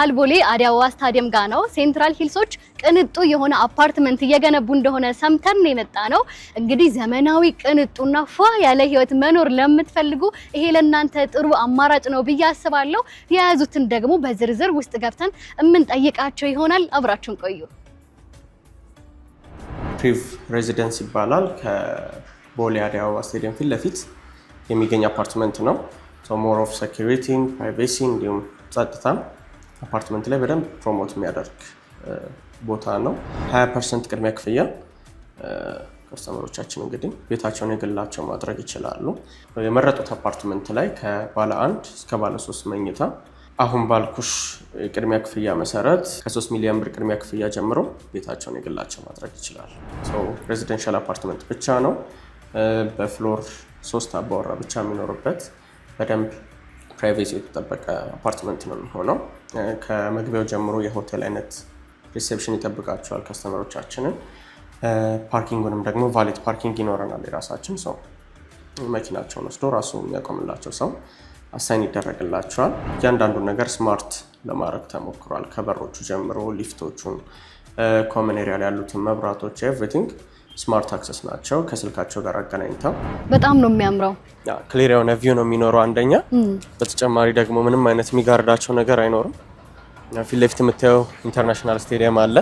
አልቦሌ አዲያዋ ስታዲየም ጋር ነው። ሴንትራል ሂልሶች ቅንጡ የሆነ አፓርትመንት እየገነቡ እንደሆነ ሰምተን የመጣ ነው። እንግዲህ ዘመናዊ ቅንጡና ፏ ያለ ህይወት መኖር ለምትፈልጉ ይሄ ለእናንተ ጥሩ አማራጭ ነው ብዬ አስባለሁ። የያዙትን ደግሞ በዝርዝር ውስጥ ገብተን እምንጠይቃቸው ይሆናል። አብራችሁን ቆዩ። ፕሪቭ ሬዚደንስ ይባላል። ከቦሌ አዲያዋ ስታዲየም ፊት ለፊት የሚገኝ አፓርትመንት ነው። ሞር ኦፍ ሴኩሪቲ፣ ፕራይቬሲ እንዲሁም ጸጥታ አፓርትመንት ላይ በደንብ ፕሮሞት የሚያደርግ ቦታ ነው። 20% ቅድሚያ ክፍያ ከስተመሮቻችን እንግዲህ ቤታቸውን የግላቸው ማድረግ ይችላሉ። የመረጡት አፓርትመንት ላይ ከባለ 1 እስከ ባለ 3 መኝታ አሁን ባልኩሽ ቅድሚያ ክፍያ መሰረት ከ3 ሚሊዮን ብር ቅድሚያ ክፍያ ጀምሮ ቤታቸውን የግላቸው ማድረግ ይችላሉ። ሬዚደንሻል አፓርትመንት ብቻ ነው። በፍሎር 3 አባወራ ብቻ የሚኖርበት በደንብ ፕራይቬሲ የተጠበቀ አፓርትመንት ነው የሚሆነው። ከመግቢያው ጀምሮ የሆቴል አይነት ሪሴፕሽን ይጠብቃቸዋል ከስተመሮቻችንን። ፓርኪንጉንም ደግሞ ቫሌት ፓርኪንግ ይኖረናል የራሳችን ሰው መኪናቸውን ወስዶ ራሱ የሚያቆምላቸው ሰው አሳይን ይደረግላቸዋል። እያንዳንዱን ነገር ስማርት ለማድረግ ተሞክሯል። ከበሮቹ ጀምሮ ሊፍቶቹን፣ ኮመን ኤሪያ ላይ ያሉትን መብራቶች ኤቭሪቲንግ ስማርት አክሰስ ናቸው። ከስልካቸው ጋር አገናኝተው በጣም ነው የሚያምረው። ክሊር የሆነ ቪው ነው የሚኖረው አንደኛ። በተጨማሪ ደግሞ ምንም አይነት የሚጋርዳቸው ነገር አይኖርም። ፊት ለፊት የምታየው ኢንተርናሽናል ስቴዲየም አለ።